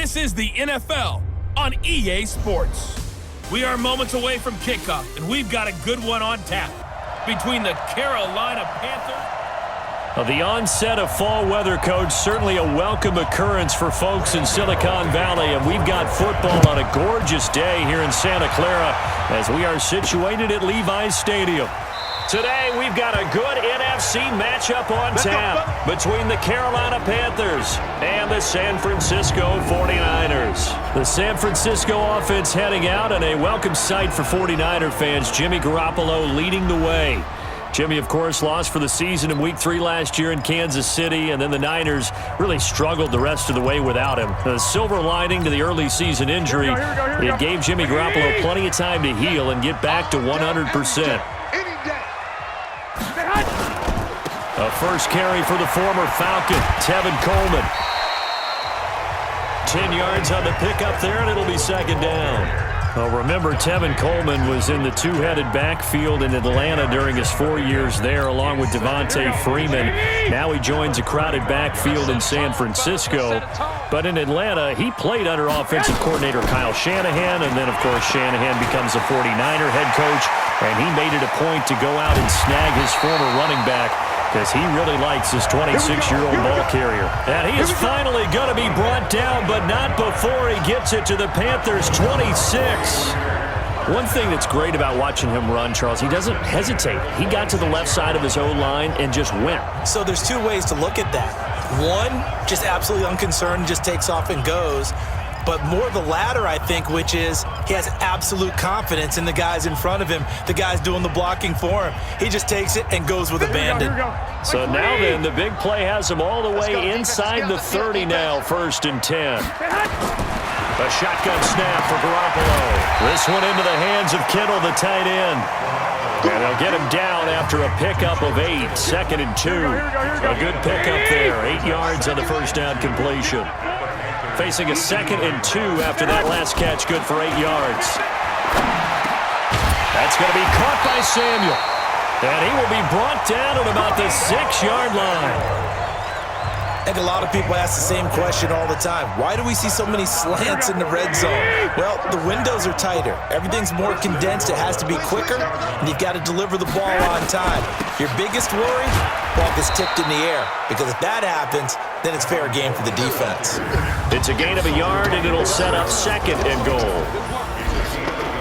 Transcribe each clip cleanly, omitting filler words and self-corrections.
This is the NFL on EA Sports. We are moments away from kickoff, and we've got a good one on tap between the Carolina Panthers. The onset of fall weather, Coach, certainly a welcome occurrence for folks in Silicon Valley, and we've got football on a gorgeous day here in Santa Clara as we are situated at Levi's Stadium. Today, we've got a good NFC matchup on tap between the Carolina Panthers and the San Francisco 49ers. The San Francisco offense heading out, and a welcome sight for 49er fans. Jimmy Garoppolo leading the way. Jimmy, of course, lost for the season in Week 3 last year in Kansas City, and then the Niners really struggled the rest of the way without him. The silver lining to the early season injury, it gave Jimmy Garoppolo plenty of time to heal and get back to 100%. A first carry for the former Falcon, Tevin Coleman. 10 yards on the pickup there, and it'll be second down. Well, remember, Tevin Coleman was in the two-headed backfield in Atlanta during his 4 years there, along with Devontae Freeman. Now he joins a crowded backfield in San Francisco. But in Atlanta, he played under offensive coordinator Kyle Shanahan, and then, of course, Shanahan becomes a 49er head coach, and he made it a point to go out and snag his former running back, because he really likes his 26-year-old ball carrier. And he is finally going to be brought down, but not before he gets it to the Panthers' 26. One thing that's great about watching him run, Charles, he doesn't hesitate. He got to the left side of his O-line and just went. So there's two ways to look at that. One, just absolutely unconcerned, just takes off and goes. But more the latter, I think, which is he has absolute confidence in the guys in front of him, the guys doing the blocking for him. He just takes it and goes with abandon. So now then, the big play has him all the way inside the 30 now, 1st and 10. A shotgun snap for Garoppolo. This one into the hands of Kittle, the tight end. And they'll get him down after a pickup of 8, 2nd and 2. A good pickup there, 8 yards on the first down completion. Facing a 2nd and 2 after that last catch, good for 8 yards. That's going to be caught by Samuel. And he will be brought down at about the 6-yard line. I think a lot of people ask the same question all the time. Why do we see so many slants in the red zone? Well, the windows are tighter. Everything's more condensed. It has to be quicker, and you've got to deliver the ball on time. Your biggest worry? Ball gets tipped in the air, because if that happens, then it's fair game for the defense. It's a gain of a yard, and it'll set up 2nd and goal.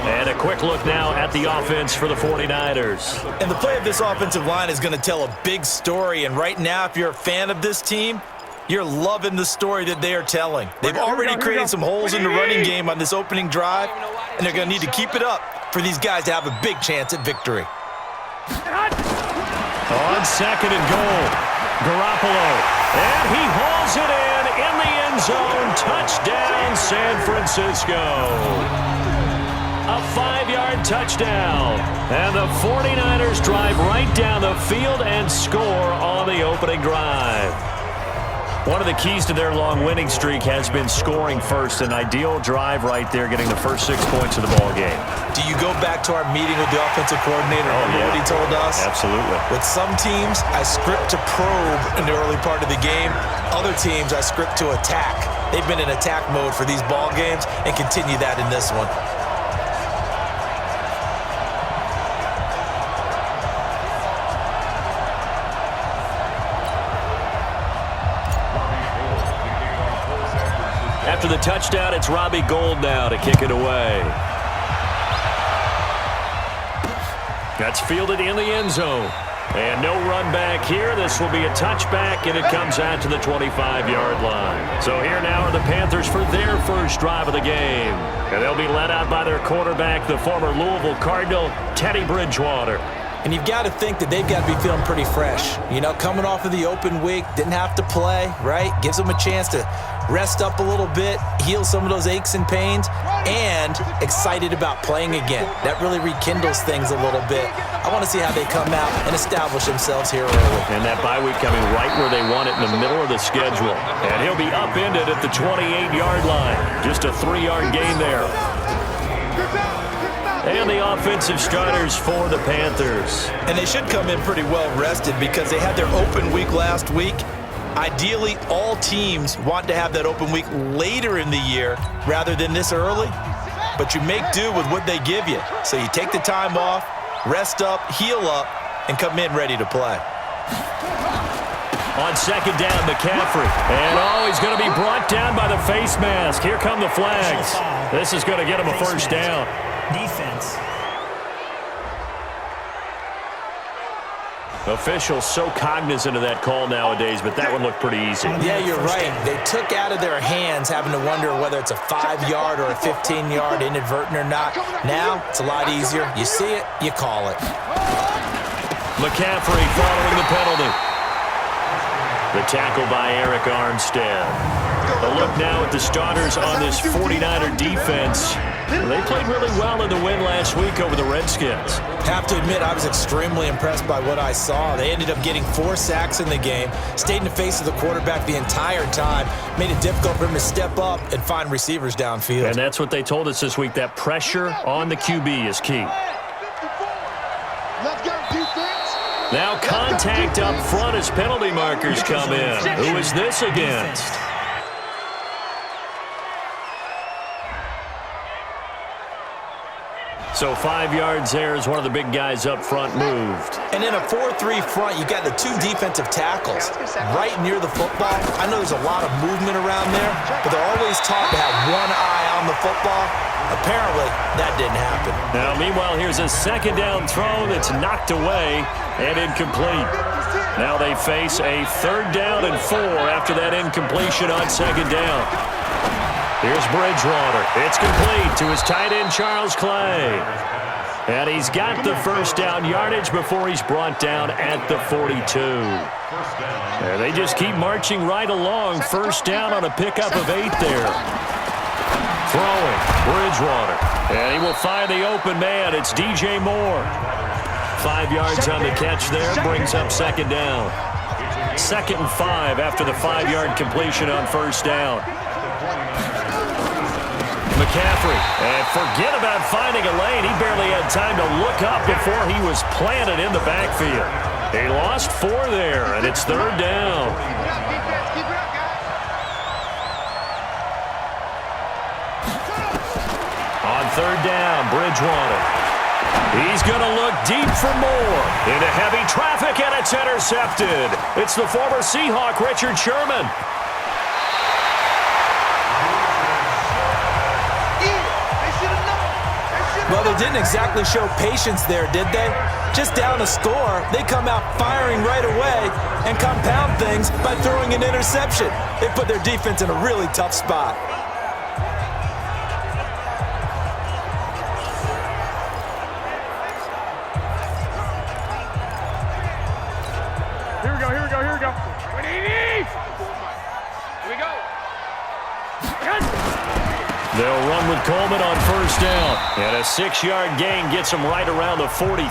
And a quick look now at the offense for the 49ers. And the play of this offensive line is going to tell a big story. And right now, if you're a fan of this team, you're loving the story that they are telling. They've already created some holes in the running game on this opening drive, and they're going to need to keep it up for these guys to have a big chance at victory. On 2nd and goal, Garoppolo. And he hauls it in the end zone. Touchdown, San Francisco. A 5-yard touchdown. And the 49ers drive right down the field and score on the opening drive. One of the keys to their long winning streak has been scoring first. An ideal drive right there, getting the first 6 points of the ball game. Do you go back to our meeting with the offensive coordinator? What he told us? Absolutely. With some teams, I script to probe in the early part of the game. Other teams, I script to attack. They've been in attack mode for these ball games and continue that in this one. After the touchdown, it's Robbie Gould now to kick it away. That's fielded in the end zone. And no run back here. This will be a touchback, and it comes out to the 25-yard line. So here now are the Panthers for their first drive of the game. And they'll be led out by their quarterback, the former Louisville Cardinal, Teddy Bridgewater. And you've got to think that they've got to be feeling pretty fresh. You know, coming off of the open week, didn't have to play, right? Gives them a chance to rest up a little bit, heal some of those aches and pains, and excited about playing again. That really rekindles things a little bit. I want to see how they come out and establish themselves here early. And that bye week coming right where they want it, in the middle of the schedule. And he'll be upended at the 28-yard line. Just a 3-yard gain there. And the offensive starters for the Panthers. And they should come in pretty well rested because they had their open week last week. Ideally, all teams want to have that open week later in the year rather than this early, but you make do with what they give you. So you take the time off, rest up, heal up, and come in ready to play. On second down, McCaffrey. And, he's going to be brought down by the face mask. Here come the flags. This is going to get him a first down. Defense. Officials so cognizant of that call nowadays, but that one looked pretty easy. Yeah, you're right. They took out of their hands having to wonder whether it's a 5-yard or a 15-yard inadvertent or not. Now, it's a lot easier. You see it, you call it. McCaffrey following the penalty. The tackle by Eric Armstead. A look now at the starters on this 49er defense. They played really well in the win last week over the Redskins. Have to admit, I was extremely impressed by what I saw. They ended up getting 4 sacks in the game, stayed in the face of the quarterback the entire time, made it difficult for him to step up and find receivers downfield. And that's what they told us this week, that pressure on the QB is key. Let's go, defense. Now contact up front as penalty markers come in. Who is this against? So 5 yards there as one of the big guys up front moved. And in a 4-3 front, you got the 2 defensive tackles right near the football. I know there's a lot of movement around there, but they're always taught to have one eye on the football. Apparently, that didn't happen. Now, meanwhile, here's a second down throw that's knocked away and incomplete. Now they face a 3rd down and 4 after that incompletion on second down. Here's Bridgewater. It's complete to his tight end, Charles Clay. And he's got the first down yardage before he's brought down at the 42. And they just keep marching right along. First down on a pickup of 8 there. Throwing, Bridgewater. And he will find the open man. It's DJ Moore. 5 yards on the catch there. Brings up second down. 2nd and 5 after the 5-yard completion on first down. McCaffrey, and forget about finding a lane. He barely had time to look up before he was planted in the backfield. He lost 4 there, and it's 3rd down. On 3rd down, Bridgewater. He's going to look deep for more. Into heavy traffic, and it's intercepted. It's the former Seahawk, Richard Sherman. Well, they didn't exactly show patience there, did they? Just down a score, they come out firing right away and compound things by throwing an interception. They put their defense in a really tough spot. Here we go. Here we go. They'll run with Coleman on first down. And a 6-yard gain gets them right around the 43.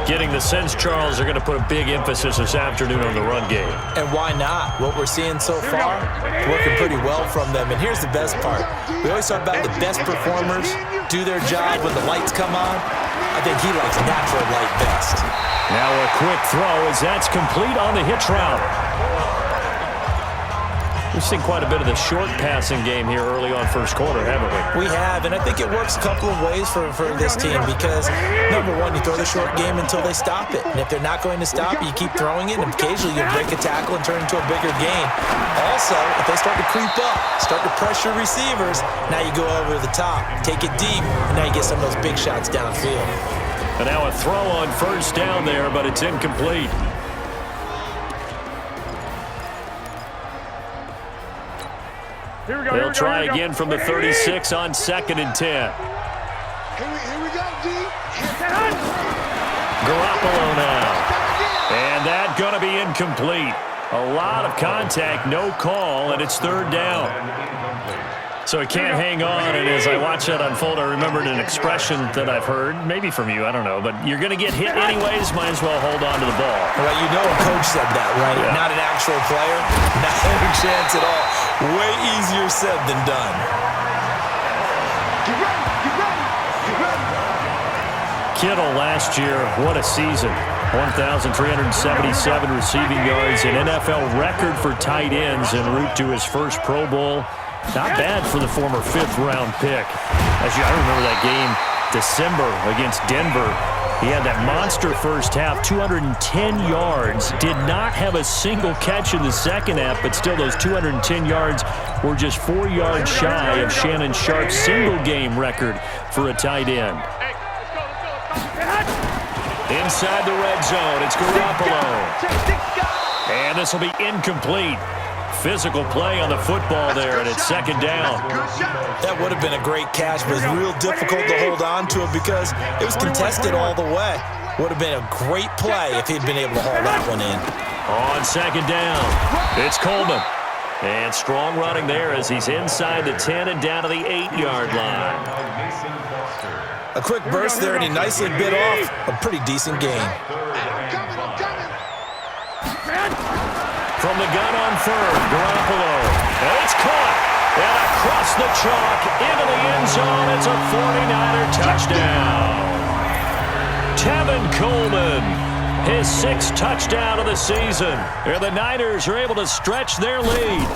Getting the sense, Charles, are going to put a big emphasis this afternoon on the run game. And why not? What we're seeing so far, working pretty well from them. And here's the best part. We always talk about the best performers do their job when the lights come on. I think he likes natural light best. Now a quick throw as that's complete on the hitch route. We've seen quite a bit of the short passing game here early on first quarter, haven't we? We have, and I think it works a couple of ways for this team because, number one, you throw the short game until they stop it. And if they're not going to stop it, you keep throwing it, and occasionally you'll break a tackle and turn into a bigger gain. Also, if they start to creep up, start to pressure receivers, now you go over the top, take it deep, and now you get some of those big shots downfield. And now a throw on first down there, but it's incomplete. They'll try again from the 36 on 2nd and 10. Here we go, D. Garoppolo now. And that going to be incomplete. A lot of contact, no call, and it's 3rd down. So he can't hang on, and as I watch that unfold, I remembered an expression that I've heard, maybe from you, I don't know, but you're going to get hit anyways, might as well hold on to the ball. Well, you know a coach said that, right? Yeah. Not an actual player. Not any chance at all. Way easier said than done. Kittle last year, what a season. 1,377 receiving yards, an NFL record for tight ends en route to his first Pro Bowl. Not bad for the former fifth-round pick. I remember that game, December against Denver. He had that monster first half, 210 yards. Did not have a single catch in the second half, but still those 210 yards were just 4 yards shy of Shannon Sharpe's single-game record for a tight end. Inside the red zone, it's Garoppolo. And this will be incomplete. Physical play on the football there, and it's second down. That would have been a great catch, but it's real difficult to hold on to it because it was contested all the way. Would have been a great play if he'd been able to haul that one in. On second down, it's Coleman. And strong running there as he's inside the 10 and down to the 8-yard line. A quick burst there, and he nicely bit off a pretty decent gain. From the gun on third, Garoppolo. And it's caught. And across the chalk, into the end zone. It's a 49er touchdown. Tevin Coleman, his 6th touchdown of the season. And the Niners are able to stretch their lead.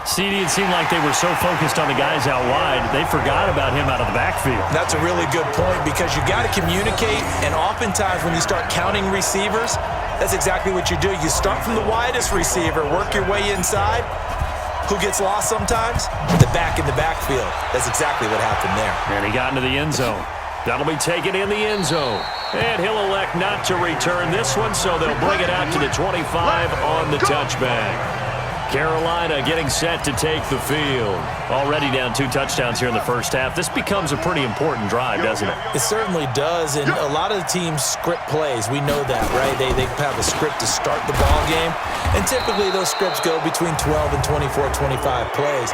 CD, it seemed like they were so focused on the guys out wide, they forgot about him out of the backfield. That's a really good point because you got to communicate, and oftentimes when you start counting receivers, that's exactly what you do. You start from the widest receiver, work your way inside. Who gets lost sometimes? The back in the backfield. That's exactly what happened there. And he got into the end zone. That'll be taken in the end zone. And he'll elect not to return this one, so they'll bring it out to the 25 on the touchback. Carolina getting set to take the field. Already down 2 touchdowns here in the first half. This becomes a pretty important drive, doesn't it? It certainly does, and a lot of the teams script plays. We know that, right? They have a script to start the ball game, and typically those scripts go between 12 and 24, 25 plays.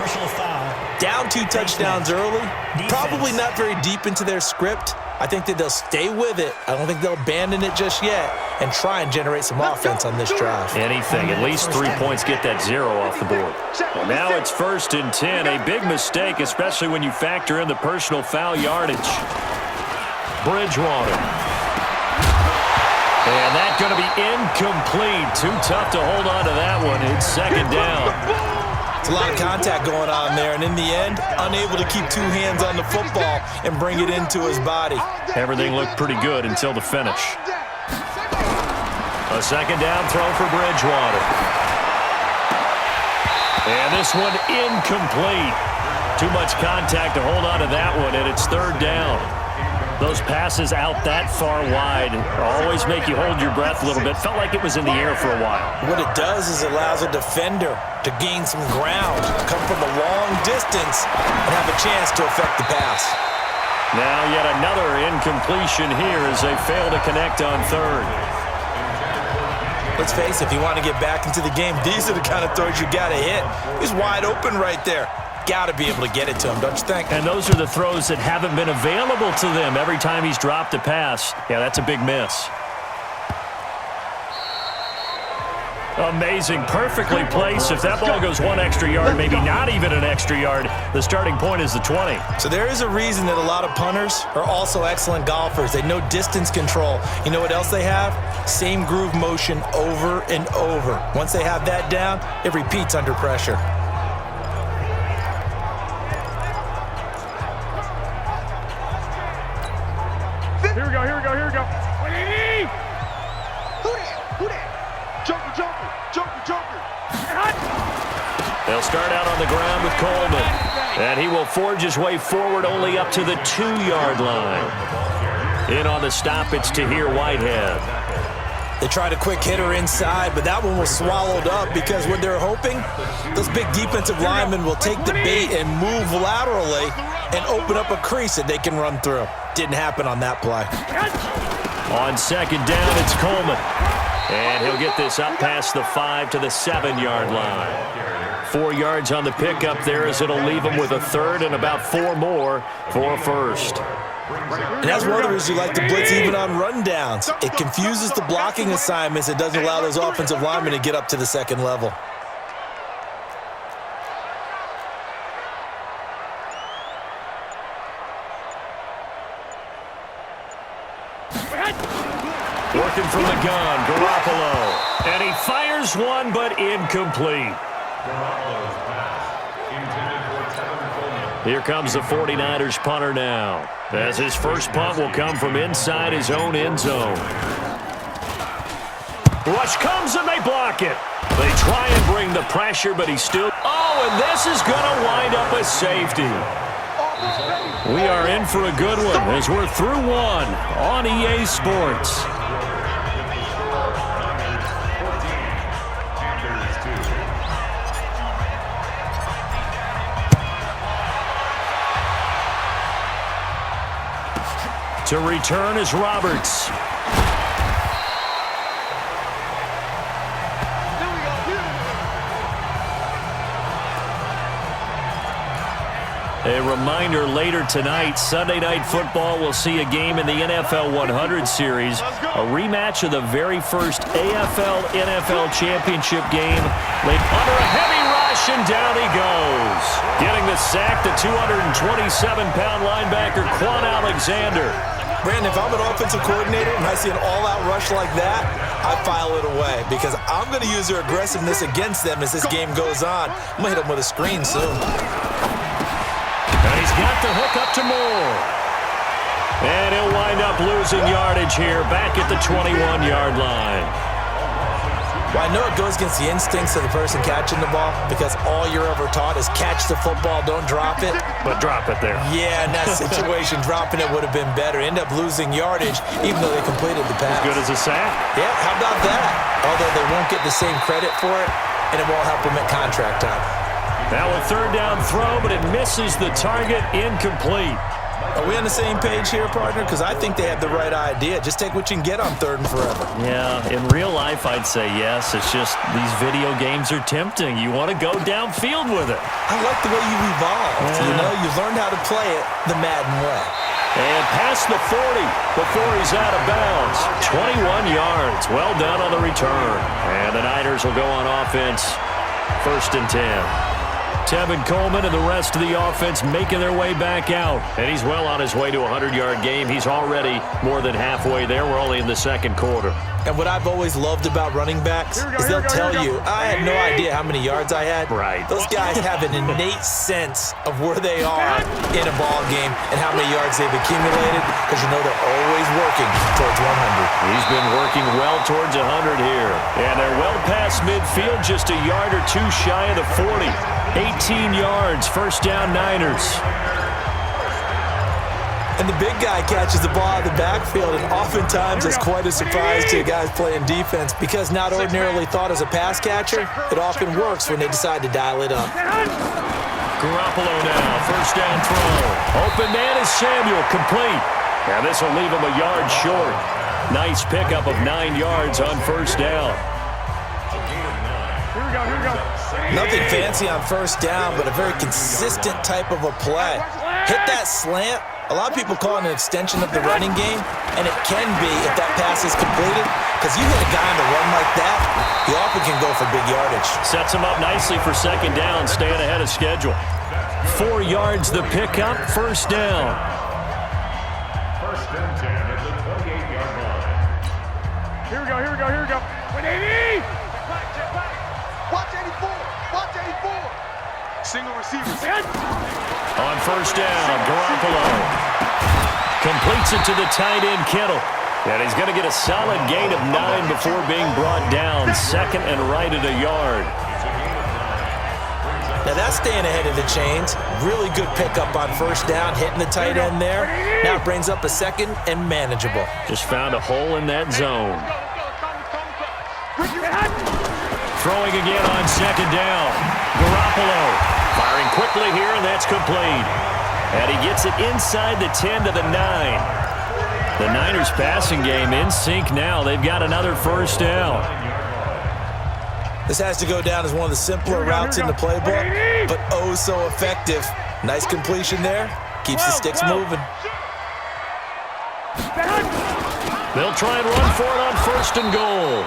Down 2 touchdowns early, probably not very deep into their script. I think that they'll stay with it. I don't think they'll abandon it just yet and try and generate some offense on this drive. Anything. At least 3 points, get that 0 off the board. Well, now it's 1st and 10. A big mistake, especially when you factor in the personal foul yardage. Bridgewater. And that's going to be incomplete. Too tough to hold on to that one. It's second down. It's a lot of contact going on there, and in the end, unable to keep 2 hands on the football and bring it into his body. Everything looked pretty good until the finish. A second down throw for Bridgewater. And this one incomplete. Too much contact to hold on to that one, and it's 3rd down. Those passes out that far wide always make you hold your breath a little bit. Felt like it was in the air for a while. What it does is it allows a defender to gain some ground, come from a long distance, and have a chance to affect the pass. Now yet another incompletion here as they fail to connect on 3rd. Let's face it, if you want to get back into the game, these are the kind of throws you got to hit. He's wide open right there. Got to be able to get it to him, don't you think? And those are the throws that haven't been available to them every time he's dropped a pass. Yeah, that's a big miss. Amazing. Perfectly placed. If that ball goes 1 extra yard, maybe not even an extra yard, the starting point is the 20. So there is a reason that a lot of punters are also excellent golfers. They know distance control. You know what else they have? Same groove motion over and over. Once they have that down, it repeats under pressure. Here we go, here we go, here we go. Who that? Joker, Joker, Joker, Joker. They'll start out on the ground with Coleman. And he will forge his way forward only up to the 2-yard line. In on the stop, it's Tahir Whitehead. They tried a quick hitter inside, but that one was swallowed up because what they're hoping, those big defensive linemen will take the bait and move laterally and open up a crease that they can run through. Didn't happen on that play. On second down, it's Coleman. And he'll get this up past the 5 to the 7-yard line. 4 yards on the pickup there as it'll leave him with a 3rd and about 4 more for a 1st. And that's one of the reasons you like to blitz even on rundowns. It confuses the blocking assignments. It doesn't allow those offensive linemen to get up to the 2nd level. Working from the gun, Garoppolo. And he fires one, but incomplete. Here comes the 49ers punter now, as his first punt will come from inside his own end zone. Rush comes and they block it. They try and bring the pressure, but he's still... Oh, and this is going to wind up a safety. We are in for a good one as we're through one on EA Sports. To return is Roberts. A reminder, later tonight, Sunday Night Football will see a game in the NFL 100 series, a rematch of the very first AFL-NFL championship game. Late under a heavy rush, and down he goes. Getting the sack, the 227-pound linebacker, Quan Alexander. Brandon, if I'm an offensive coordinator and I see an all-out rush like that, I file it away because I'm going to use their aggressiveness against them as this game goes on. I'm going to hit them with a screen soon. And he's got the hook up to Moore. And he'll wind up losing yardage here back at the 21-yard line. Well, I know it goes against the instincts of the person catching the ball because all you're ever taught is catch the football, don't drop it. But drop it there. Yeah, in that situation, dropping it would have been better. End up losing yardage even though they completed the pass. As good as a sack? Yeah, how about that? Although they won't get the same credit for it, and it won't help them at contract time. Now a third down throw, but it misses the target, incomplete. Are we on the same page here, partner? Because I think they have the right idea. Just take what you can get on third and forever. Yeah, in real life, I'd say yes. It's just these video games are tempting. You want to go downfield with it. I like the way you evolved. Yeah. You know, you learned how to play it the Madden way. And past the 40 before he's out of bounds. 21 yards. Well done on the return. And the Niners will go on offense. 1st and 10. Tevin Coleman and the rest of the offense making their way back out. And he's well on his way to a 100-yard game. He's already more than halfway there. We're only in the second quarter. And what I've always loved about running backs is they'll tell you, I had no idea how many yards I had. Right. Those guys have an innate sense of where they are in a ball game and how many yards they've accumulated because you know they're always working towards 100. He's been working well towards 100 here. And they're well past midfield, just a yard or two shy of the 40. 18 yards, 1st down Niners. And the big guy catches the ball out of the backfield, and oftentimes it's quite a surprise to guys playing defense because not ordinarily thought as a pass catcher, it often works when they decide to dial it up. Garoppolo now, 1st down throw. Open man is Samuel, complete. Now this will leave him a yard short. Nice pickup of 9 yards on 1st down. Here we go. Nothing fancy on 1st down, but a very consistent type of a play. Hit that slant. A lot of people call it an extension of the running game, and it can be if that pass is completed, because you hit a guy on the run like that, he often can go for big yardage. Sets him up nicely for 2nd down, staying ahead of schedule. 4 yards the pickup, 1st down. 1st and 10 at the 28-yard line. Here we go. With 80! Watch 84! Single receiver. On 1st down, Garoppolo completes it to the tight end, Kittle. And he's going to get a solid gain of 9 before being brought down. 2nd and right at a yard. Now that's staying ahead of the chains. Really good pickup on 1st down, hitting the tight end there. Now it brings up a 2nd and manageable. Just found a hole in that zone. Throwing again on 2nd down. Garoppolo firing quickly here, and that's complete. And he gets it inside the 10 to the 9. The Niners passing game in sync now. They've got another 1st down. This has to go down as one of the simpler routes in the playbook, but oh so effective. Nice completion there. Keeps the sticks moving. They'll try and run for it on 1st and goal.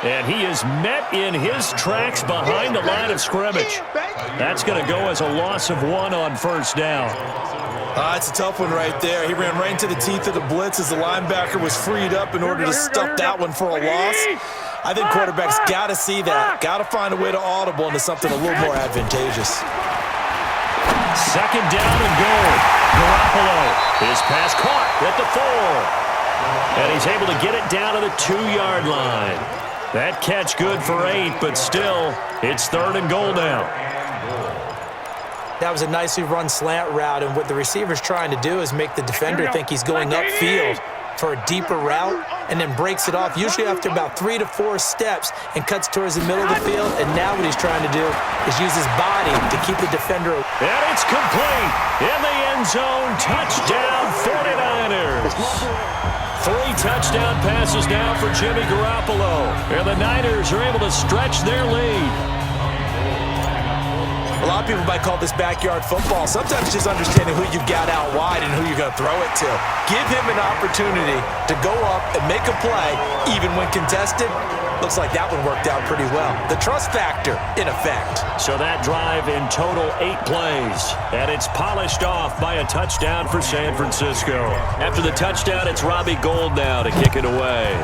And he is met in his tracks behind the line of scrimmage. That's going to go as a loss of 1 on 1st down. It's a tough one right there. He ran right into the teeth of the blitz as the linebacker was freed up in order to stuff that one for a loss. I think quarterbacks got to see that. Got to find a way to audible into something a little more advantageous. Second down and goal. Garoppolo. His pass caught at the 4. And he's able to get it down to the 2-yard line. That catch good for 8, but still, it's 3rd and goal now. That was a nicely run slant route, and what the receiver's trying to do is make the defender think he's going upfield for a deeper route and then breaks it off, usually after about 3 to 4 steps, and cuts towards the middle of the field. And now what he's trying to do is use his body to keep the defender. And it's complete in the end zone. Touchdown, 49ers. 3 touchdown passes now for Jimmy Garoppolo. And the Niners are able to stretch their lead. A lot of people might call this backyard football. Sometimes just understanding who you got out wide and who you're going to throw it to. Give him an opportunity to go up and make a play, even when contested. Looks like that one worked out pretty well. The trust factor, in effect. So that drive in total 8 plays. And it's polished off by a touchdown for San Francisco. After the touchdown, it's Robbie Gould now to kick it away.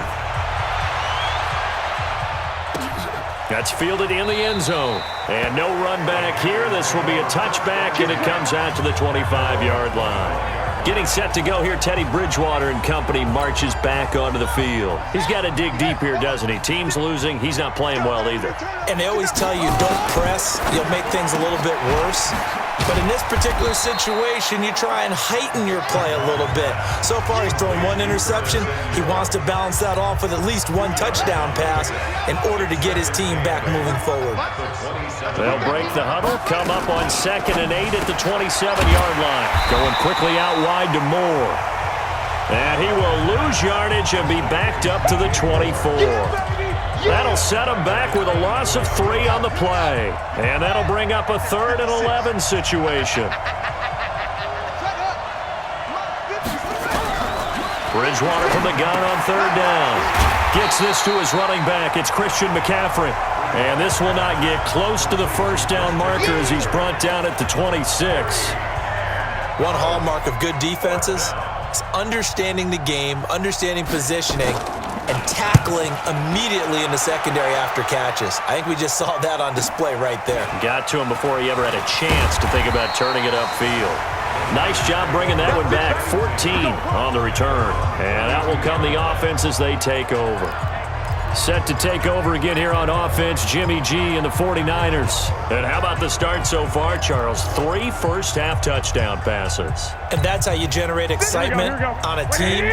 That's fielded in the end zone. And no run back here. This will be a touchback, and it comes out to the 25-yard line. Getting set to go here, Teddy Bridgewater and company marches back onto the field. He's got to dig deep here, doesn't he? Team's losing. He's not playing well either. And they always tell you, don't press. You'll make things a little bit worse. But in this particular situation, you try and heighten your play a little bit. So far, he's thrown 1 interception. He wants to balance that off with at least 1 touchdown pass in order to get his team back moving forward. They'll break the huddle, come up on 2nd and 8 at the 27-yard line. Going quickly out wide to Moore. And he will lose yardage and be backed up to the 24. That'll set him back with a loss of 3 on the play. And that'll bring up a 3rd and 11 situation. Bridgewater from the gun on 3rd down. Gets this to his running back. It's Christian McCaffrey. And this will not get close to the first down marker as he's brought down at the 26. One hallmark of good defenses is understanding the game, understanding positioning, and tackling immediately in the secondary after catches. I think we just saw that on display right there. Got to him before he ever had a chance to think about turning it upfield. Nice job bringing that one back. 14 on the return. And out will come the offense as they take over. Set to take over again here on offense, Jimmy G and the 49ers. And how about the start so far, Charles? 3 first-half touchdown passes. And that's how you generate excitement on a team.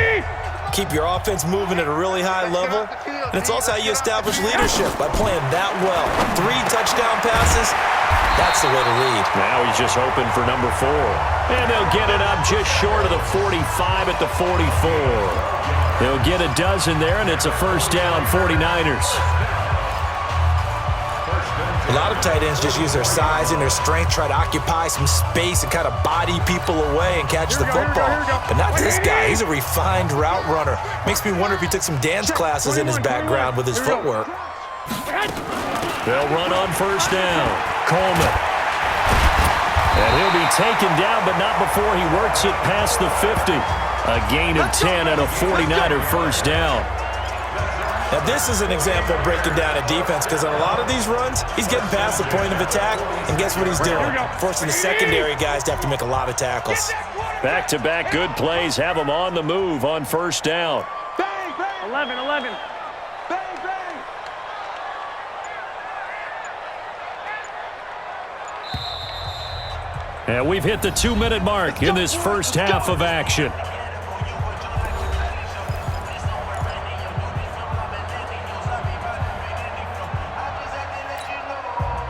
Keep your offense moving at a really high level. And it's also how you establish leadership, by playing that well. 3 touchdown passes, that's the way to lead. Now he's just hoping for number 4. And they'll get it up just short of the 45 at the 44. They'll get a dozen there, and it's a first down, 49ers. A lot of tight ends just use their size and their strength, try to occupy some space and kind of body people away and catch the football. But not this guy. He's a refined route runner. Makes me wonder if he took some dance classes in his background with his footwork. They'll run on first down. Coleman. And he'll be taken down, but not before he works it past the 50. A gain of 10 and a 49er first down. Now this is an example of breaking down a defense, because on a lot of these runs, he's getting past the point of attack, and guess what he's doing? Forcing the secondary guys to have to make a lot of tackles. Back-to-back good plays have them on the move on first down. 11. And we've hit the 2-minute mark in this first half of action.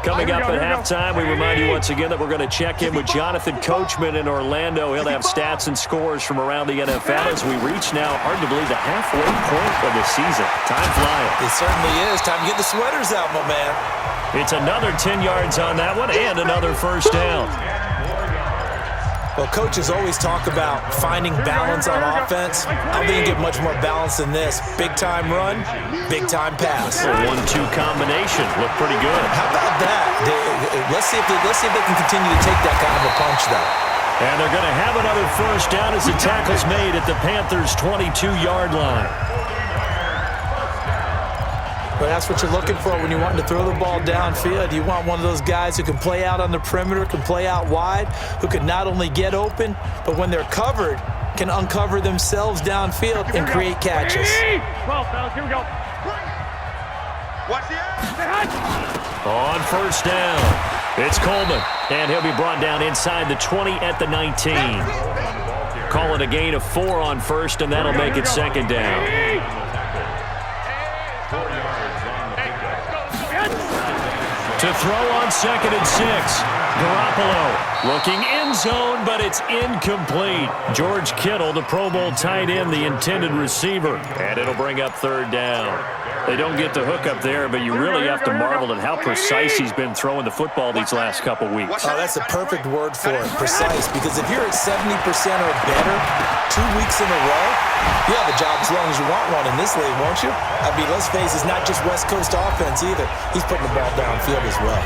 Coming up at halftime, we remind you once again that we're going to check in with Jonathan Coachman in Orlando. He'll have stats and scores from around the NFL as we reach now, hard to believe, the halfway point of the season. Time flying. It certainly is. Time to get the sweaters out, my man. It's another 10 yards on that one and another first down. Well, coaches always talk about finding balance on offense. I don't think you get much more balance than this. Big-time run, big-time pass. A 1-2 combination. Looked pretty good. How about that? Let's see if they can continue to take that kind of a punch, though. And they're going to have another first down as the tackle's made at the Panthers' 22-yard line. But that's what you're looking for when you want to throw the ball downfield. You want one of those guys who can play out on the perimeter, can play out wide, who can not only get open, but when they're covered, can uncover themselves downfield and create catches. 12, fellas, here we go. Watch the edge. On first down, it's Coleman, and he'll be brought down inside the 20 at the 19. Call it a gain of 4 on first, and that'll make it second down. To throw on 2nd and 6. Garoppolo looking end zone, but it's incomplete. George Kittle, the Pro Bowl tight end, the intended receiver. And it'll bring up 3rd down. They don't get the hook up there, but you really have to marvel at how precise he's been throwing the football these last couple weeks. Oh, that's a perfect word for it, precise, because if you're at 70% or better 2 weeks in a row, you have a job as long as you want one in this league, won't you? I mean, let's face it, it's not just West Coast offense either. He's putting the ball downfield as well.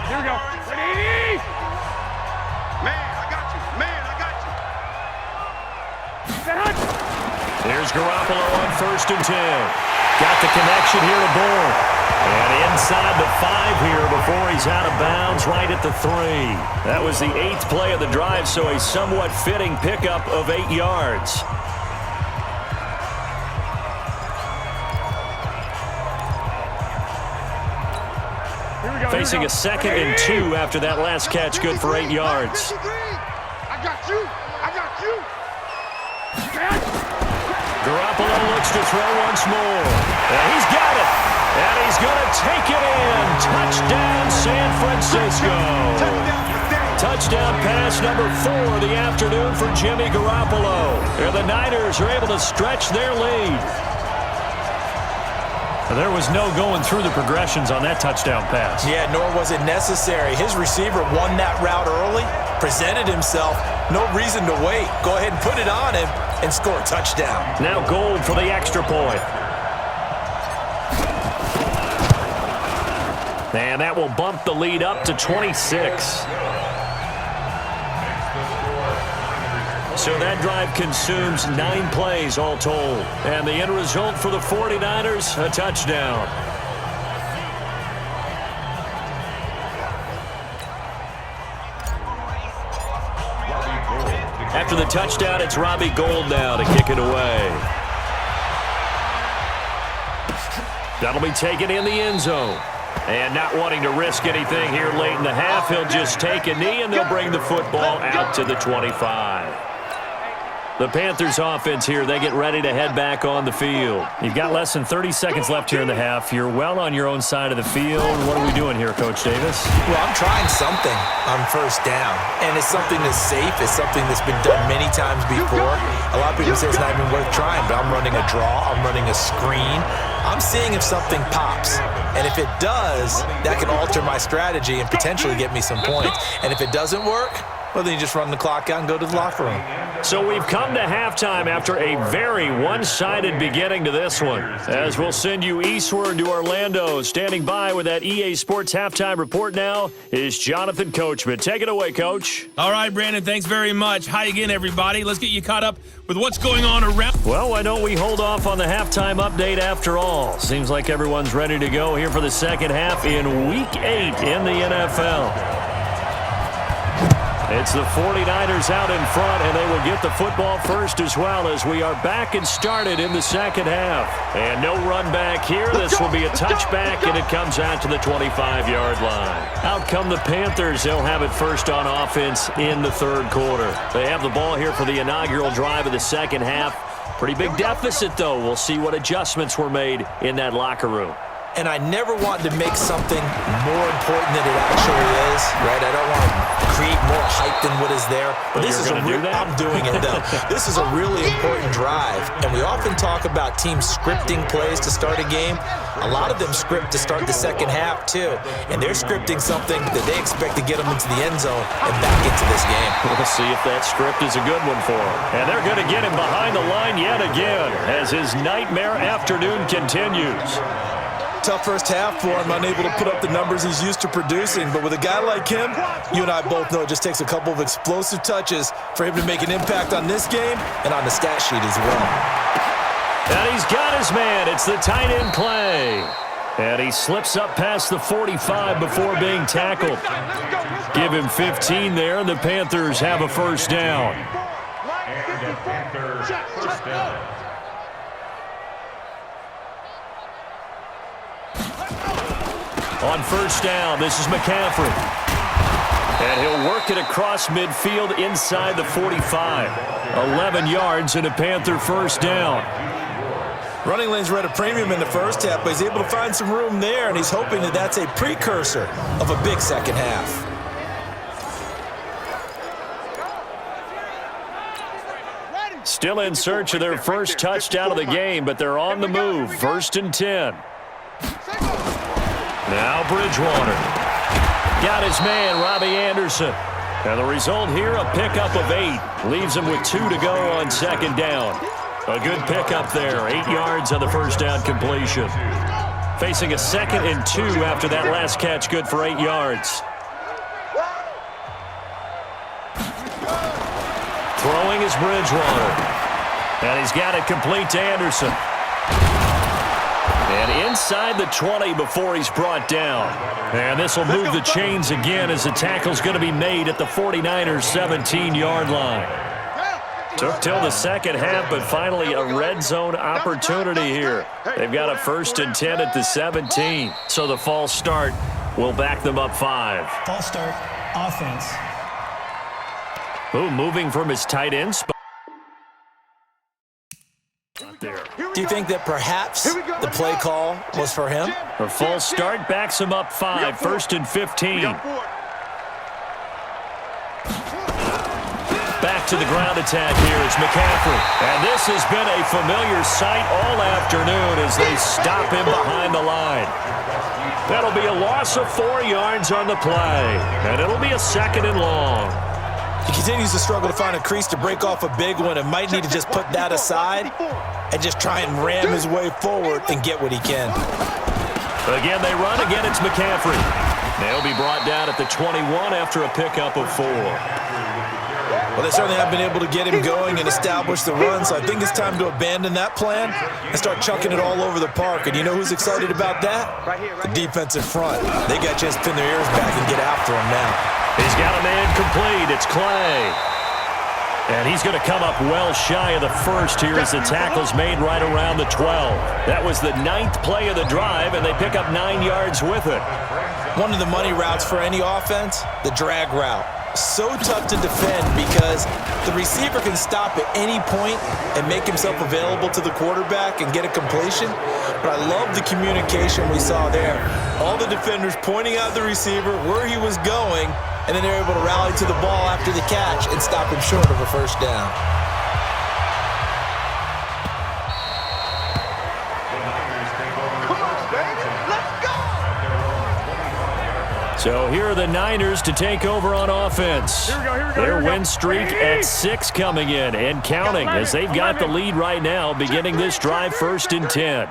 Here we go. Ready? Man, I got you. Man, I got you. Here's Garoppolo on 1st and 10. Got the connection here to Bourne. And inside the 5 here before he's out of bounds right at the 3. That was the 8th play of the drive, so a somewhat fitting pickup of 8 yards. Facing a 2nd and 2 after that last catch, good for 8 yards. I got you. I got you. Garoppolo looks to throw once more. And he's got it. And he's going to take it in. Touchdown, San Francisco. Touchdown pass number 4 of the afternoon for Jimmy Garoppolo. And the Niners are able to stretch their lead. There was no going through the progressions on that touchdown pass. Yeah, nor was it necessary. His receiver won that route early, presented himself. No reason to wait. Go ahead and put it on him and score a touchdown. Now Gold for the extra point. And that will bump the lead up to 26. So that drive consumes 9 plays all told. And the end result for the 49ers, a touchdown. After the touchdown, it's Robbie Gould now to kick it away. That'll be taken in the end zone. And not wanting to risk anything here late in the half, he'll just take a knee, and they'll bring the football out to the 25. The Panthers offense here, they get ready to head back on the field. You've got less than 30 seconds left here in the half. You're well on your own side of the field. What are we doing here, Coach Davis? Well, I'm trying something on first down, and it's something that's safe. It's something that's been done many times before. A lot of people say it's not even worth trying, but I'm running a draw. I'm running a screen. I'm seeing if something pops. And if it does, that can alter my strategy and potentially get me some points. And if it doesn't work, well, then you just run the clock out and go to the locker room. So we've come to halftime after a very one-sided beginning to this one. As we'll send you eastward to Orlando. Standing by with that EA Sports halftime report now is Jonathan Coachman. Take it away, Coach. All right, Brandon, thanks very much. Hi again, everybody. Let's get you caught up with what's going on around. Well, why don't we hold off on the halftime update after all? Seems like everyone's ready to go here for the second half in Week 8 in the NFL. It's the 49ers out in front, and they will get the football first as well as we are back and started in the second half. And no run back here. This will be a touchback, and it comes out to the 25-yard line. Out come the Panthers. They'll have it first on offense in the third quarter. They have the ball here for the inaugural drive of the second half. Pretty big deficit, though. We'll see what adjustments were made in that locker room. And I never want to make something more important than it actually is, right? I don't want to create more hype than what is there. But this is I'm doing it, though. This is a really important drive. And we often talk talk about teams scripting plays to start a game, a lot of them script to start the second half too. And they're scripting something that they expect to get them into the end zone and back into this game. We'll see if that script is a good one for him. And they're going to get him behind the line yet again as his nightmare afternoon continues. Tough first half for him, unable to put up the numbers he's used to producing. But with a guy like him, you and I both know it just takes a couple of explosive touches for him to make an impact on this game and on the stat sheet as well. And he's got his man. It's the tight end play. And he slips up past the 45 before being tackled. Give him 15 there, and the Panthers have a first down. On first down, this is McCaffrey. And he'll work it across midfield inside the 45. 11 yards and a Panther first down. Running lanes were at a premium in the first half, but he's able to find some room there, and he's hoping that that's a precursor of a big second half. Still in search of their first touchdown of the game, but they're on the move. First and 10. Now Bridgewater. Got his man, Robbie Anderson. And the result here, a pickup of 8. Leaves him with 2 to go on second down. A good pickup there. 8 yards on the first down completion. Facing a 2nd and 2 after that last catch, good for 8 yards. Throwing is Bridgewater. And he's got it complete to Anderson. And inside the 20 before he's brought down. And this will move the chains again as the tackle's going to be made at the 49ers' 17-yard line. Took till the second half, but finally a red zone opportunity here. They've got a first and 10 at the 17. So the false start will back them up 5. False start, offense. Ooh, moving from his tight end spot. There. Do you think that perhaps the play call was for him? A false start backs him up 5, first and 15. Back to the ground attack here is McCaffrey. And this has been a familiar sight all afternoon as they stop him behind the line. That'll be a loss of 4 yards on the play. And it'll be a 2nd and long. He continues to struggle to find a crease to break off a big one and might need to just put that aside and just try and ram his way forward and get what he can. Again, they run. Again, it's McCaffrey. They'll be brought down at the 21 after a pickup of 4. Well, they certainly have been able to get him going and establish the run, so I think it's time to abandon that plan and start chucking it all over the park. And you know who's excited about that? The defensive front. They got a chance to pin their ears back and get after him now. He's got a man complete. It's Clay. And he's going to come up well shy of the first here as the tackle's made right around the 12. That was the 9th play of the drive, and they pick up 9 yards with it. One of the money routes for any offense, the drag route. So tough to defend because the receiver can stop at any point and make himself available to the quarterback and get a completion. But I love the communication we saw there. All the defenders pointing out the receiver, where he was going, and then they're able to rally to the ball after the catch and stop him short of a first down. So here are the Niners to take over on offense. Their win streak at 6 coming in and counting as they've got the lead right now, beginning this drive first and 10.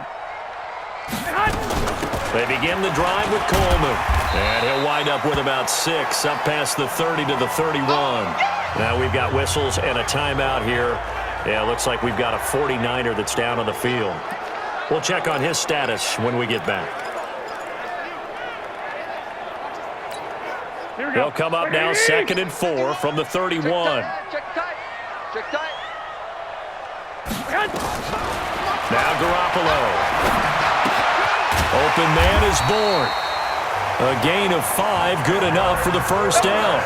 They begin the drive with Coleman. And he'll wind up with about 6 up past the 30 to the 31. Now we've got whistles and a timeout here. Yeah, looks like we've got a 49er that's down on the field. We'll check on his status when we get back. They'll come up now 2nd and 4 from the 31. Check tight. Now Garoppolo. Open man is born. A gain of 5, good enough for the first down.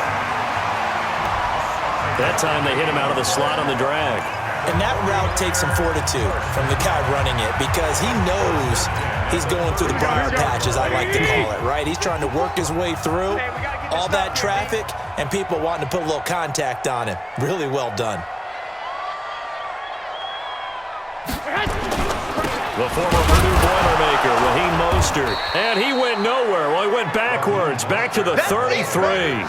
That time they hit him out of the slot on the drag. And that route takes some fortitude from the guy running it because he knows he's going through the briar patch, as I like to call it, right? He's trying to work his way through all that traffic and people wanting to put a little contact on him. Really well done. The former Purdue Boilermaker, Raheem Mostert. And he went nowhere. Well, he went backwards, back to the 33.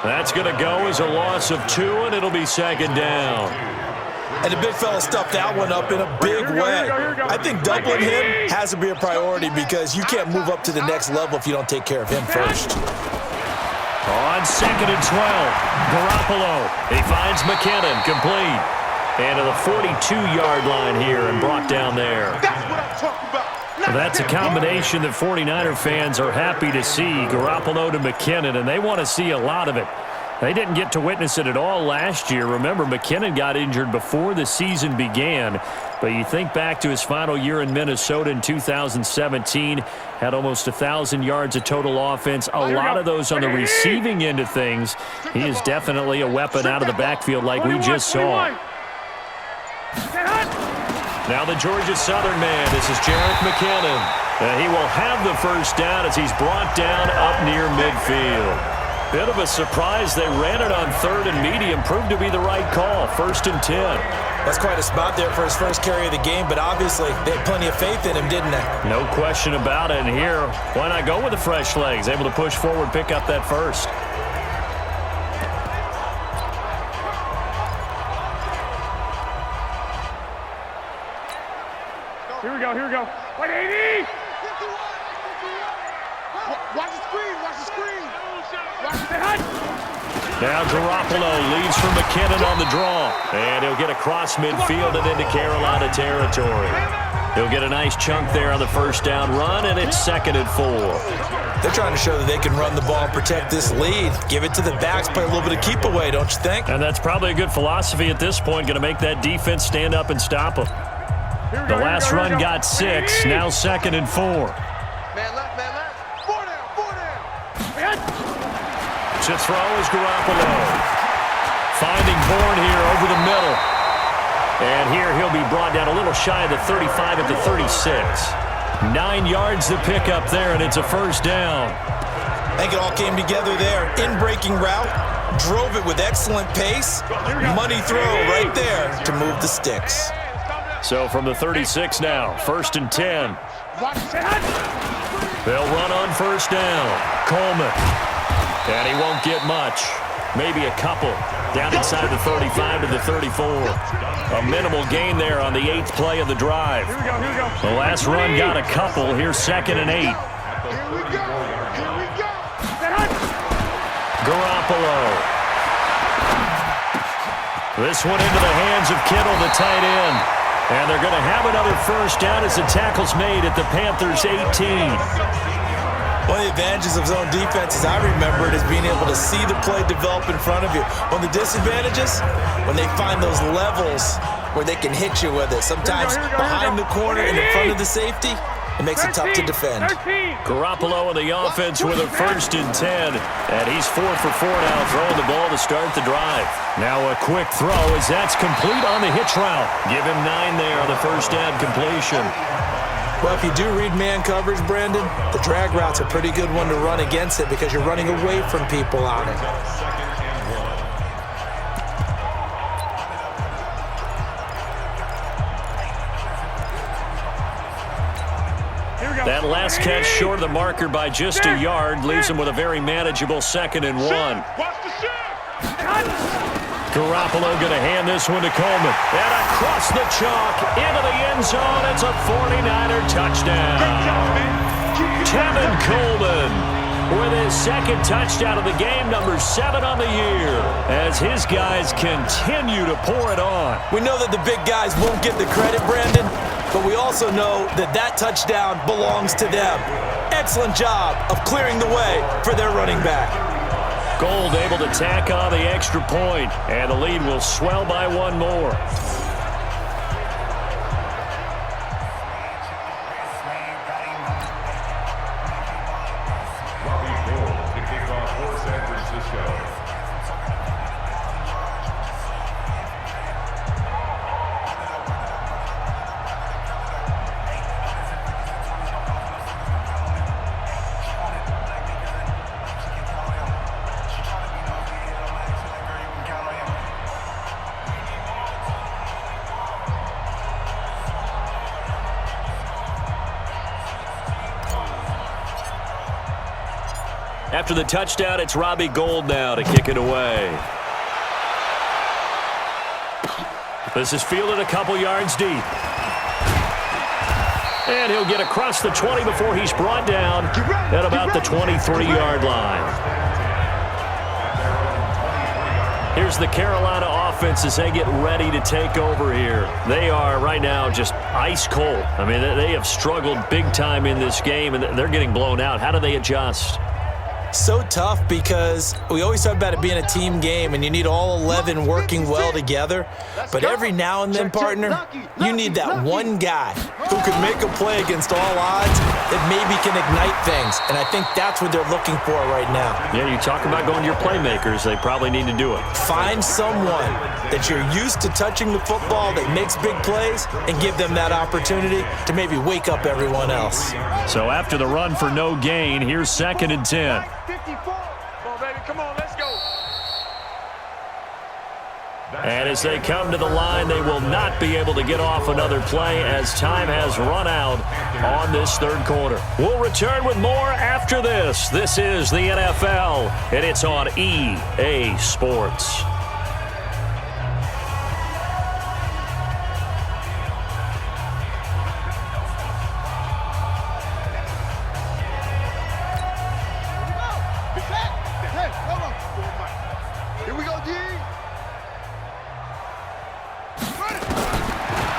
That's going to go as a loss of 2, and it'll be second down. And the big fella stuffed that one up in a big way. I think doubling him has to be a priority because you can't move up to the next level if you don't take care of him first. On second and 12, Garoppolo. He finds McKinnon, complete. And to the 42-yard line here and brought down there. That's what I'm talking about. That's a combination that 49er fans are happy to see. Garoppolo to McKinnon, and they want to see a lot of it. They didn't get to witness it at all last year. Remember, McKinnon got injured before the season began. But you think back to his final year in Minnesota in 2017, had almost 1,000 yards of total offense, a lot of those on the receiving end of things. He is definitely a weapon out of the backfield like we just saw. Now the Georgia Southern man, this is Jerick McKinnon. He will have the first down as he's brought down up near midfield. Bit of a surprise. They ran it on third and medium. Proved to be the right call. 1st and 10. That's quite a spot there for his first carry of the game, but obviously they had plenty of faith in him, didn't they? No question about it. And here, why not go with the fresh legs? Able to push forward, pick up that first. Here we go, here we go. 180! Watch the screen, watch the screen. Watch the hut. Now Garoppolo leads for McKinnon on the draw. And he'll get across midfield and into Carolina territory. He'll get a nice chunk there on the first down run, and it's 2nd and 4. They're trying to show that they can run the ball and protect this lead. Give it to the backs, play a little bit of keep away, don't you think? And that's probably a good philosophy at this point, going to make that defense stand up and stop them. The last run got 6, now 2nd and 4. Man left, man left. 4 down. To throw is Garoppolo. Finding Bourne here over the middle. And here he'll be brought down a little shy of the 35 at the 36. 9 yards to pick up there, and it's a first down. I think it all came together there. In-breaking route, drove it with excellent pace. Money throw right there to move the sticks. So from the 36 now, 1st and 10. They'll run on first down. Coleman. And he won't get much. Maybe a couple. Down inside the 35 to the 34. A minimal gain there on the 8th play of the drive. The last run got a couple. Here's 2nd and 8. Garoppolo. This one into the hands of Kittle, the tight end. And they're going to have another first down as the tackle's made at the Panthers' 18. One of the advantages of zone defense, as I remember it, is being able to see the play develop in front of you. One of the disadvantages, when they find those levels where they can hit you with it. Sometimes behind the corner and in front of the safety, it makes it tough to defend. Garoppolo in the offense with a 1st and 10. And he's 4 for 4 now, throwing the ball to start the drive. Now a quick throw as that's complete on the hitch route. Give him 9 there on the first down completion. Well, if you do read man coverage, Brandon, the drag route's a pretty good one to run against it because you're running away from people on it. That last catch short of the marker by just a yard leaves him with a very manageable 2nd and 1. Garoppolo going to hand this one to Coleman. And across the chalk into the end zone. It's a 49er touchdown. Tevin Coleman with his 2nd touchdown of the game, number 7 on the year, as his guys continue to pour it on. We know that the big guys won't get the credit, Brandon, but we also know that that touchdown belongs to them. Excellent job of clearing the way for their running back. Gold able to tack on the extra point, and the lead will swell by 1 more. After the touchdown, it's Robbie Gould now to kick it away. This is fielded a couple yards deep. And he'll get across the 20 before he's brought down at about the 23-yard line. Here's the Carolina offense as they get ready to take over here. They are right now just ice cold. I mean, they have struggled big time in this game, and they're getting blown out. How do they adjust? So tough because we always talk about it being a team game and you need all 11 working well together. But every now and then, partner, you need that one guy who can make a play against all odds that maybe can ignite things. And I think that's what they're looking for right now. Yeah, you talk about going to your playmakers. They probably need to do it. Find someone that you're used to touching the football that makes big plays and give them that opportunity to maybe wake up everyone else. So after the run for no gain, here's 2nd and 10. 54. Come on, baby. Come on, let's go. And as they come to the line, they will not be able to get off another play as time has run out on this 3rd quarter. We'll return with more after this. This is the NFL, and it's on EA Sports.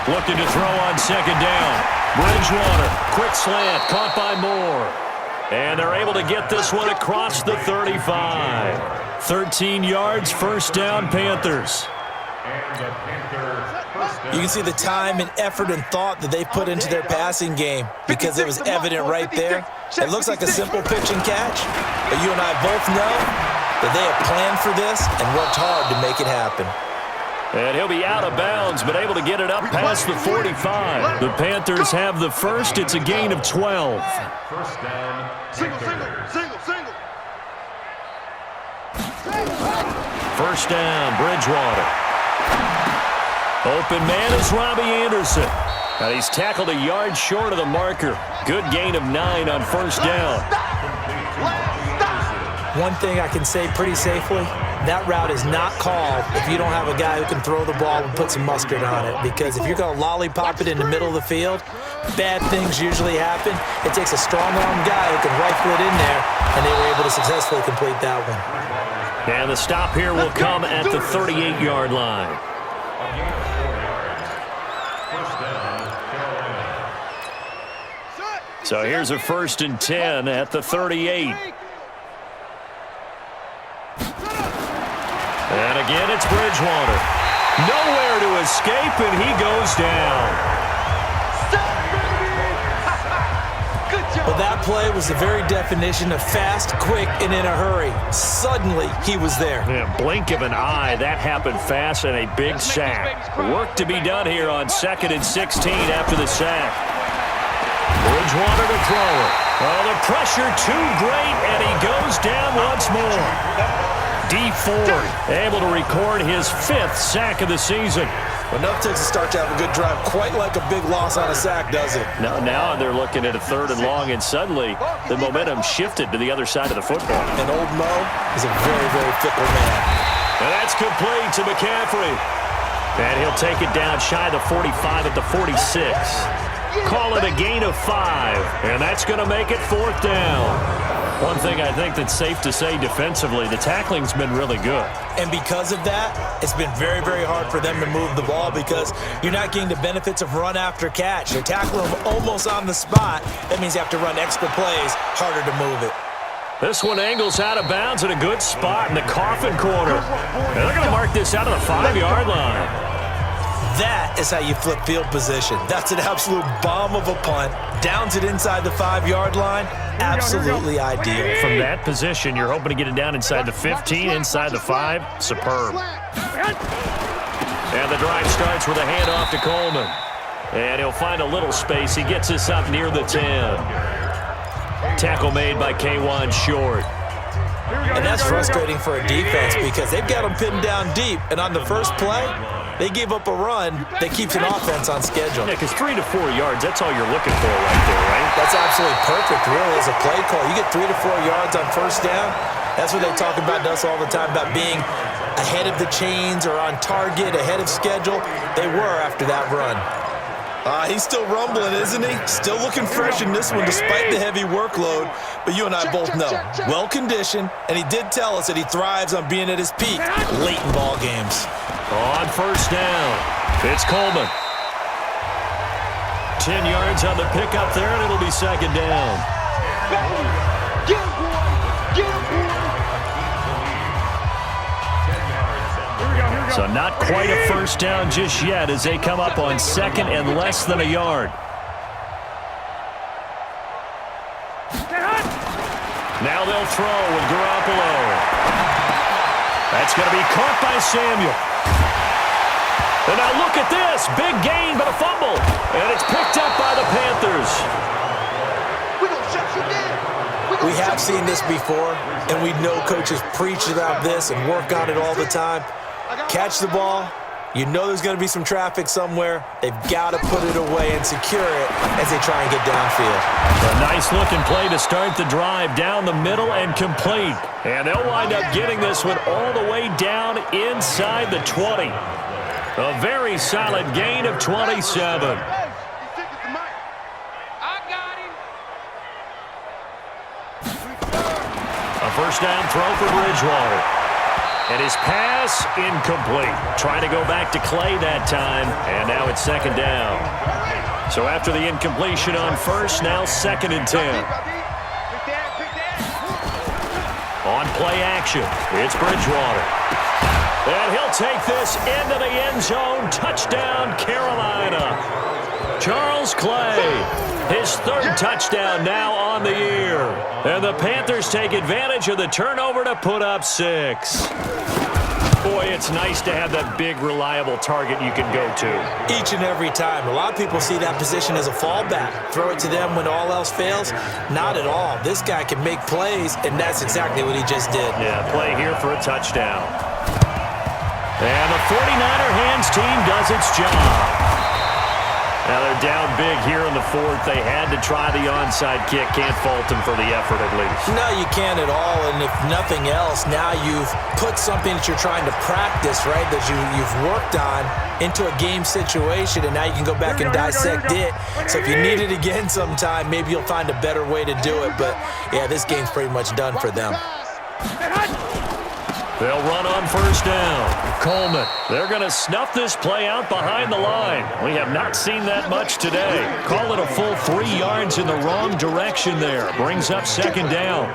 Looking to throw on 2nd down. Bridgewater, quick slant, caught by Moore. And they're able to get this one across the 35. 13 yards, 1st down, Panthers. You can see the time and effort and thought that they put into their passing game because it was evident right there. It looks like a simple pitch and catch, but you and I both know that they have planned for this and worked hard to make it happen. And he'll be out of bounds, but able to get it up past the 45. The Panthers have the first. It's a gain of 12. 1st down. Single. 1st down, Bridgewater. Open man is Robbie Anderson. Now he's tackled a yard short of the marker. Good gain of 9 on 1st down. One thing I can say pretty safely, that route is not called if you don't have a guy who can throw the ball and put some mustard on it. Because if you're going to lollipop it in the middle of the field, bad things usually happen. It takes a strong-arm guy who can rifle it in there, and they were able to successfully complete that one. And the stop here will come at the 38-yard line. So here's a 1st and 10 at the 38. And again, it's Bridgewater. Nowhere to escape, and he goes down. Well, that play was the very definition of fast, quick, and in a hurry. Suddenly, he was there. Yeah, blink of an eye. That happened fast and a big sack. Work to be done here on 2nd and 16 after the sack. Bridgewater to throw it. Oh, the pressure too great, and he goes down once more. D Ford able to record his 5th sack of the season. Enough takes a start to have a good drive, quite like a big loss on a sack, does it? Now they're looking at a 3rd and long, and suddenly the momentum shifted to the other side of the football. And old Mo is a very, very fickle man. And that's complete to McCaffrey. And he'll take it down shy of the 45 at the 46. Call it a gain of 5, and that's going to make it 4th down. One thing I think that's safe to say defensively, the tackling's been really good. And because of that, it's been very, very hard for them to move the ball because you're not getting the benefits of run after catch. You're tackling them almost on the spot. That means you have to run extra plays, harder to move it. This one angles out of bounds in a good spot in the coffin corner. And they're going to mark this out of the 5-yard line. That is how you flip field position. That's an absolute bomb of a punt. Downs it inside the 5-yard line. Absolutely ideal. From that position, you're hoping to get it down inside the 15, inside the 5. Superb. And the drive starts with a handoff to Coleman. And he'll find a little space. He gets us up near the 10. Tackle made by K'Wan Short. And that's frustrating for a defense because they've got them pinned down deep. And on the first play, They gave up a run that keeps an offense on schedule. Yeah, because 3 to 4 yards, that's all you're looking for right there, right? That's absolutely perfect, really, as a play call. You get 3 to 4 yards on first down. That's what they talk about to us all the time, about being ahead of the chains or on target, ahead of schedule. They were after that run. He's still rumbling, isn't he? Still looking fresh in this one despite the heavy workload. But you and I both know, well-conditioned, and he did tell us that he thrives on being at his peak late in ball games. On first down, it's Coleman. 10 yards on the pickup there, and it'll be second down. Get him, boy! Get him, boy! So not quite a first down just yet as they come up on second and less than a yard. Now they'll throw with Garoppolo. That's going to be caught by Samuel. And now look at this. Big gain, but a fumble. And it's picked up by the Panthers. We have seen this before, and we know coaches preach about this and work on it all the time. Catch the ball. You know there's going to be some traffic somewhere. They've got to put it away and secure it as they try and get downfield. A nice-looking play to start the drive down the middle and complete. And they'll wind up getting this one all the way down inside the 20. A very solid gain of 27. A first down throw for Bridgewater. And his pass incomplete. Trying to go back to Clay that time, and now it's second down. So after the incompletion on first, now second and 10. On play action, it's Bridgewater. And he'll take this into the end zone. Touchdown, Carolina. Charles Clay, his third touchdown now on the year. And the Panthers take advantage of the turnover to put up 6. Boy, it's nice to have that big, reliable target you can go to. Each and every time. A lot of people see that position as a fallback. Throw it to them when all else fails. Not at all. This guy can make plays, and that's exactly what he just did. Yeah, play here for a touchdown. And the 49er hands team does its job. Now they're down big here in the fourth. They had to try the onside kick. Can't fault them for the effort at least. No, you can't at all. And if nothing else, now you've put something that you're trying to practice, right, that you've worked on into a game situation, and now you can go back and dissect it. So if you need it again sometime, maybe you'll find a better way to do it. But, yeah, this game's pretty much done for them. They'll run on first down. Coleman. They're going to snuff this play out behind the line. We have not seen that much today. Call it a full 3 yards in the wrong direction there. Brings up second down.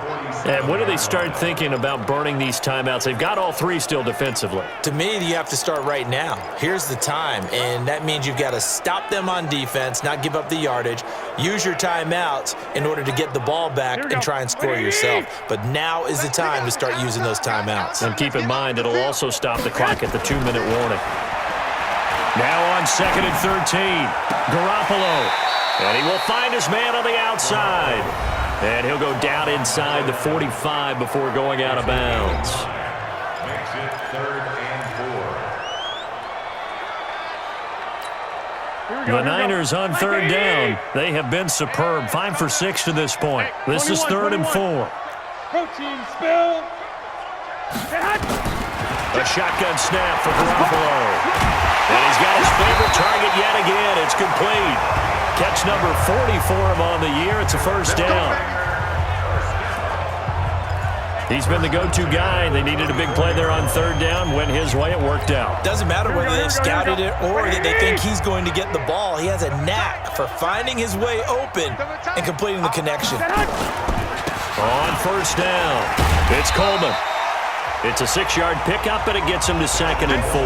And when do they start thinking about burning these timeouts? They've got all 3 still defensively. To me, you have to start right now. Here's the time, and that means you've got to stop them on defense, not give up the yardage, use your timeouts in order to get the ball back and try and score yourself. But now is the time to start using those timeouts. And keep in mind, it'll also stop the clock at the 2-minute warning. Now on second and 13, Garoppolo. And he will find his man on the outside. And he'll go down inside the 45 before going out of bounds. Makes it 3rd and 4. The Niners on third down. They have been superb. 5 for 6 to this point. This is 3rd and 4. Protein spill. A shotgun snap for Garoppolo. And he's got his favorite target yet again. It's complete. Catch number 40 for him on the year. It's a first down. He's been the go-to guy. They needed a big play there on third down. Went his way. It worked out. Doesn't matter whether they've scouted it or that they think he's going to get the ball. He has a knack for finding his way open and completing the connection. On first down, it's Coleman. It's a 6-yard pickup, and it gets him to second and 4.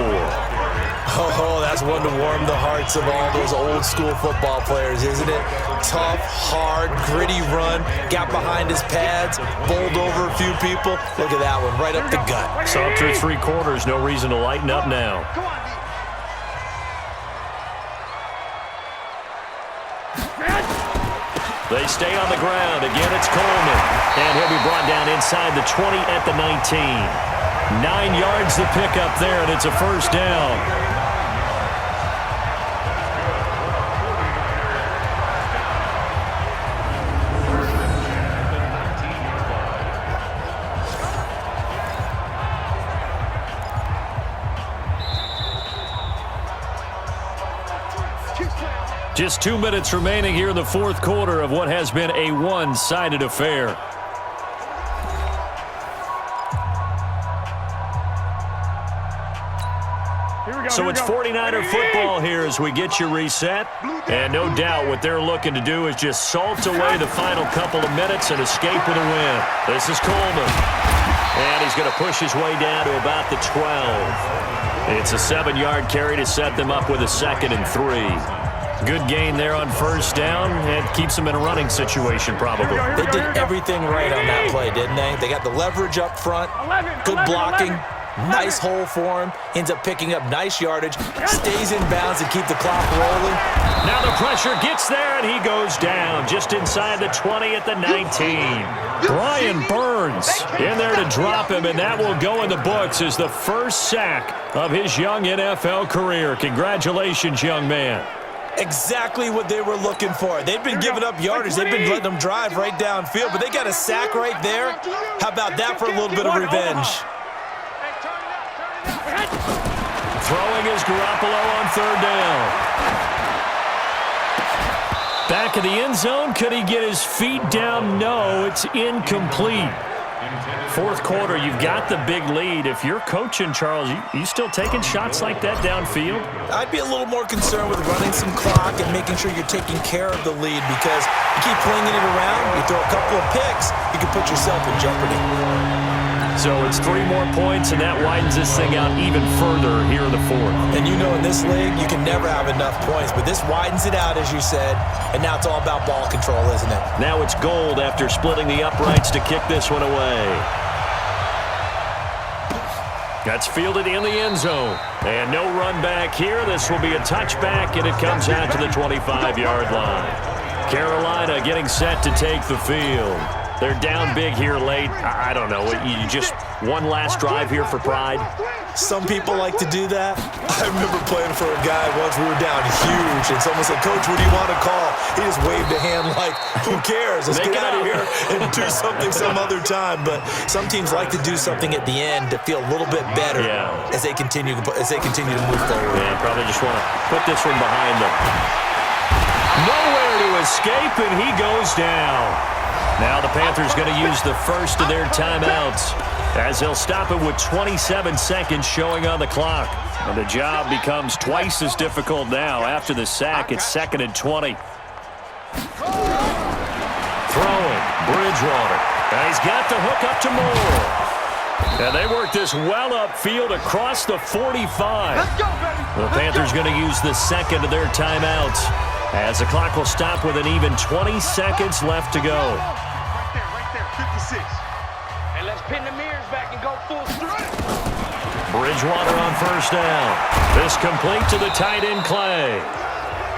Oh, that's one to warm the hearts of all those old-school football players, isn't it? Tough, hard, gritty run, got behind his pads, bowled over a few people. Look at that one, right up the gut. So up through 3 quarters, no reason to lighten up now. They stay on the ground. Again, it's Coleman. And he'll be brought down inside the 20 at the 19. 9 yards to pick up there, and it's a first down. Just 2 minutes remaining here in the fourth quarter of what has been a one-sided affair. So it's 49er football here as we get you reset. And no doubt what they're looking to do is just salt away the final couple of minutes and escape with a win. This is Coleman. And he's going to push his way down to about the 12. It's a 7-yard carry to set them up with a 2nd and 3. Good gain there on first down, and keeps them in a running situation probably. They did everything right on that play, didn't they? They got the leverage up front, good blocking, nice hole for him, ends up picking up nice yardage, stays in bounds and keep the clock rolling. Now the pressure gets there, and he goes down just inside the 20 at the 19. Brian Burns in there to drop him, and that will go in the books as the first sack of his young NFL career. Congratulations, young man. Exactly what they were looking for. They've been giving up yardage. They've been letting them drive right downfield, but they got a sack right there. How about that for a little bit of revenge? Throwing is Garoppolo on 3rd down. Back of the end zone. Could he get his feet down? No, it's incomplete. Fourth quarter, you've got the big lead. If you're coaching, Charles, you still taking shots like that downfield? I'd be a little more concerned with running some clock and making sure you're taking care of the lead, because you keep flinging it around, you throw a couple of picks, you can put yourself in jeopardy. So it's 3 more points, and that widens this thing out even further here in the fourth. And you know in this league, you can never have enough points, but this widens it out, as you said, and now it's all about ball control, isn't it? Now it's Gold after splitting the uprights to kick this one away. That's fielded in the end zone. And no run back here. This will be a touchback, and it comes out to the 25-yard line. Carolina getting set to take the field. They're down big here late. I don't know. You just one last drive here for pride? Some people like to do that. I remember playing for a guy once. We were down huge, and someone said, "Coach, what do you want to call?" He just waved a hand like, "Who cares? Let's get out of here and do something some other time." But some teams like to do something at the end to feel a little bit better as they continue to move forward. Yeah, probably just want to put this one behind them. Nowhere to escape, and he goes down. Now the Panthers going to use the first of their timeouts as they'll stop it with 27 seconds showing on the clock. And the job becomes twice as difficult now. After the sack, it's 2nd and 20. Throwing, Bridgewater. And he's got the hook up to Moore. And they work this well upfield across the 45. The Panthers going to use the second of their timeouts as the clock will stop with an even 20 seconds left to go. Right there, 56. And let's pin the mirrors back and go full strength. Bridgewater on first down. This complete to the tight end Clay.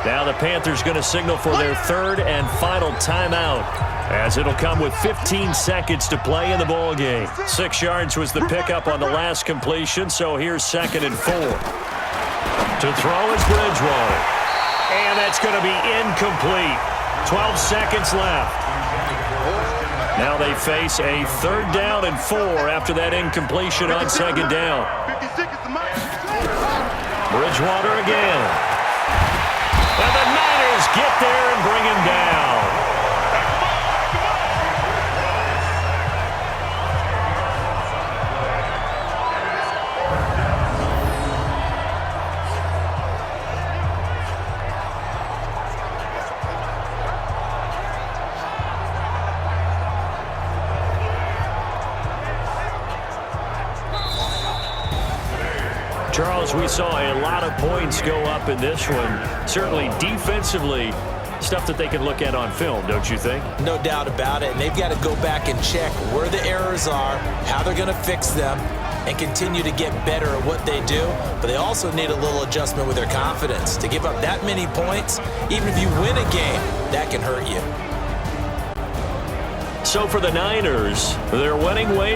Now the Panthers going to signal for their 3rd and final timeout, as it'll come with 15 seconds to play in the ball game. 6 yards was the pickup on the last completion, so here's 2nd and 4. To throw is Bridgewater. And that's going to be incomplete. 12 seconds left. Now they face a 3rd down and 4 after that incompletion on 2nd down. Bridgewater again. And the Niners get there and bring him down. Charles, we saw a lot of points go up in this one. Certainly defensively, stuff that they can look at on film, don't you think? No doubt about it. And they've got to go back and check where the errors are, how they're going to fix them, and continue to get better at what they do. But they also need a little adjustment with their confidence. To give up that many points, even if you win a game, that can hurt you. So for the Niners, their winning ways